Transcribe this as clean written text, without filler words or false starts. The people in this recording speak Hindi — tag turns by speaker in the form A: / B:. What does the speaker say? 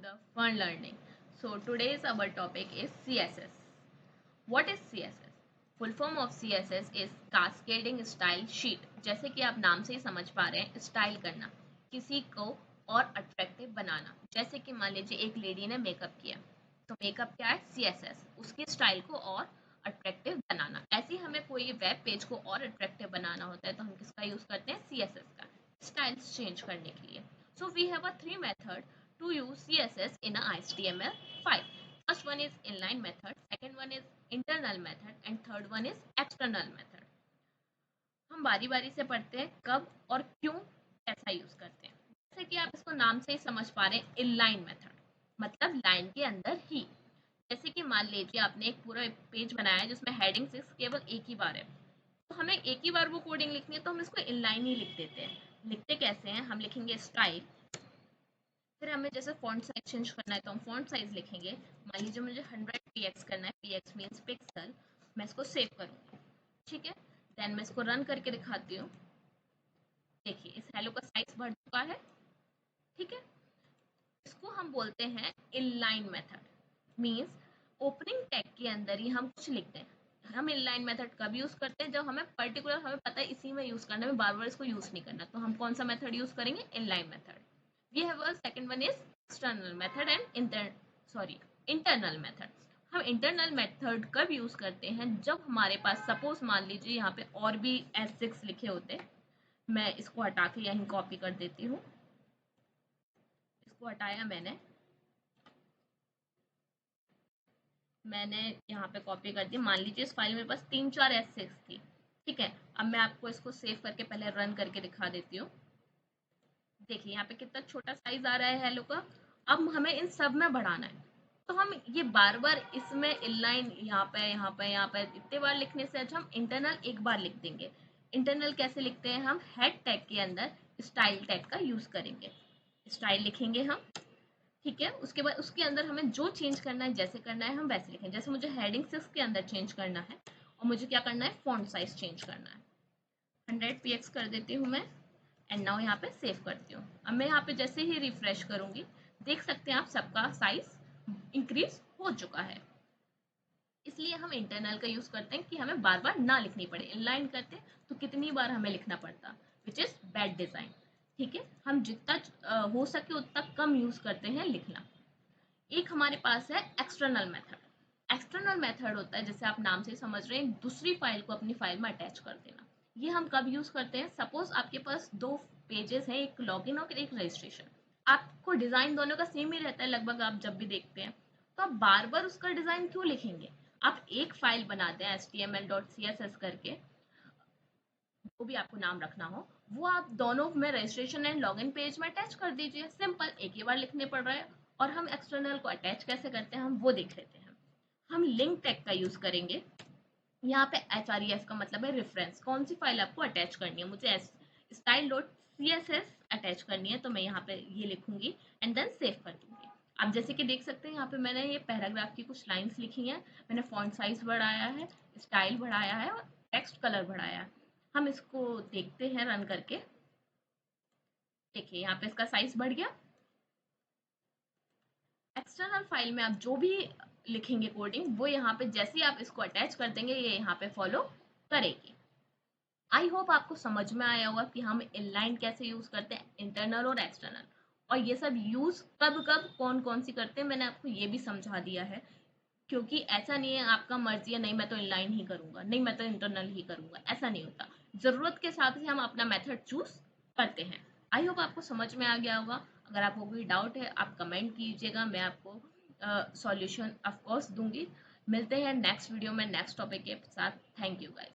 A: the fun learning. So today's our topic is CSS. What is CSS? Full form of CSS is Cascading Style Sheet. जैसे कि आप नाम से ही समझ पा रहे हैं, स्टाइल करना, किसी को और अट्रैक्टिव बनाना। जैसे कि मान लीजिए एक लेडी ने मेकअप किया, तो मेकअप क्या है? CSS, उसकी स्टाइल को और अट्रैक्टिव बनाना। ऐसे ही हमें कोई वेब पेज को और अट्रैक्टिव बनाना होता है तो हम किसका यूज करते हैं? CSS का, स्टाइल्स चेंज करने के लिए। So we have a three method to use CSS in a HTML file. First one is inline method, second one is internal method and third one is external method. हम बारी बारी से पढ़ते हैं कब और क्यों ऐसा यूज करते हैं। जैसे कि आप इसको नाम से ही समझ पा रहे हैं, inline method मतलब लाइन के अंदर ही। जैसे कि मान लीजिए आपने एक पूरा पेज बनाया है जिसमें हेडिंग 6 केवल एक ही बार है, तो हमें एक ही बार वो कोडिंग लिखनी है तो हम इसको इनलाइन ही लिख देते हैं। लिखते कैसे हैं? हम लिखेंगे स्टाइल, फिर हमें जैसे फॉन्ट साइज चेंज करना है तो हम फॉन्ट साइज लिखेंगे। मान लीजिए मुझे 100 px करना है, px मीन्स पिक्सल। मैं इसको सेव करूंगी, ठीक है। देन मैं इसको रन करके दिखाती हूँ। देखिए इस हेलो का साइज बढ़ चुका है, ठीक है। इसको हम बोलते हैं inline method, means opening tag के अंदर ही हम कुछ लिखते हैं। हम इनलाइन मेथड कब यूज करते हैं? जब हमें पर्टिकुलर हमें पता है इसी में यूज करना है, बार बार इसको यूज नहीं करना, तो हम कौन सा मेथड यूज करेंगे? Inline method. We have a second one is external method and internal method. हम इंटरनल मेथड कब यूज करते हैं? जब हमारे पास सपोज मान लीजिए यहाँ पे और भी S6 लिखे होते, मैं इसको हटा के यहीं कॉपी कर देती हूँ। इसको हटाया मैंने यहाँ पे कॉपी कर दी। मान लीजिए इस फाइल में पास 3-4 S6 थी, ठीक है। अब मैं आपको इसको सेव करके पहले रन करके दिखा देती हूँ। देखिए यहाँ पे कितना छोटा साइज आ रहा है हेलो का। अब हमें इन सब में बढ़ाना है, तो हम ये बार बार इसमें इनलाइन यहाँ पे इतने बार लिखने से अच्छा हम इंटरनल एक बार लिख देंगे। इंटरनल कैसे लिखते हैं? हम हेड टैग के अंदर स्टाइल टैग का यूज करेंगे। स्टाइल लिखेंगे हम, ठीक है। उसके बाद उसके अंदर हमें जो चेंज करना है, जैसे करना है हम वैसे लिखें। जैसे मुझे हेडिंग 6 के अंदर चेंज करना है और मुझे क्या करना है? फॉन्ट साइज चेंज करना है। 100 px कर देती हूँ मैं एंड नाउ यहाँ पे सेव करती हूँ। अब मैं यहाँ पे जैसे ही रिफ्रेश करूंगी, देख सकते हैं आप सबका साइज इंक्रीज हो चुका है। इसलिए हम इंटरनल का यूज करते हैं कि हमें बार बार ना लिखनी पड़े। इनलाइन करते तो कितनी बार हमें लिखना पड़ता, विच इज बैड डिजाइन, ठीक है। हम जितना हो सके उतना कम यूज करते हैं लिखना। एक हमारे पास है एक्सटर्नल मेथड। एक्सटर्नल मेथड होता है, जैसे आप नाम से समझ रहे हैं, दूसरी फाइल को अपनी फाइल में अटैच कर देना। ये हम कब यूज करते हैं? सपोज आपके पास दो पेजेस हैं, एक लॉगिन और एक रजिस्ट्रेशन। आपको डिजाइन दोनों का सेम ही रहता है लगभग, आप जब भी देखते हैं, तो आप बार बार उसका डिजाइन क्यों लिखेंगे? आप एक फाइल बनाते हैं html.css करके, जो भी आपको नाम रखना हो, वो आप दोनों में रजिस्ट्रेशन एंड लॉगिन पेज में अटैच कर दीजिए। सिंपल, एक ही बार लिखने पड़ रहा है। और हम एक्सटर्नल को अटैच कैसे करते हैं हम वो देख लेते हैं। हम लिंक टैग का यूज करेंगे। यहाँ पे href का मतलब है रेफरेंस, कौन सी फाइल आपको अटैच करनी है। मुझे style.css अटैच करनी है, तो मैं यहाँ पे ये लिखूंगी एंड देन सेव कर दूंगी। आप जैसे कि देख सकते हैं यहाँ पे मैंने ये पैराग्राफ की कुछ लाइंस लिखी हैं। मैंने फॉन्ट साइज बढ़ाया है, स्टाइल बढ़ाया है और टेक्स्ट कलर बढ़ाया है। हम इसको देखते हैं रन करके। देखिए यहाँ पे इसका साइज बढ़ गया। एक्सटर्नल फाइल में आप जो भी लिखेंगे कोडिंग, वो यहाँ पे जैसे ही आप इसको अटैच कर देंगे ये यहाँ पे फॉलो करेगी। आई होप आपको समझ में आया होगा कि हम इनलाइन कैसे यूज करते हैं, इंटरनल और एक्सटर्नल, और ये सब यूज कब कब कौन कौन सी करते हैं मैंने आपको ये भी समझा दिया है। क्योंकि ऐसा नहीं है आपका मर्जी है, नहीं मैं तो इनलाइन ही करूंगा, नहीं मैं तो इंटरनल ही करूंगा, ऐसा नहीं होता। जरूरत के साथ ही हम अपना मेथड चूज करते हैं। आई होप आपको समझ में आ गया होगा। अगर आपको कोई डाउट है आप कमेंट कीजिएगा, मैं आपको सॉल्यूशन ऑफ कोर्स दूंगी। मिलते हैं नेक्स्ट वीडियो में नेक्स्ट टॉपिक के साथ। Thank you guys.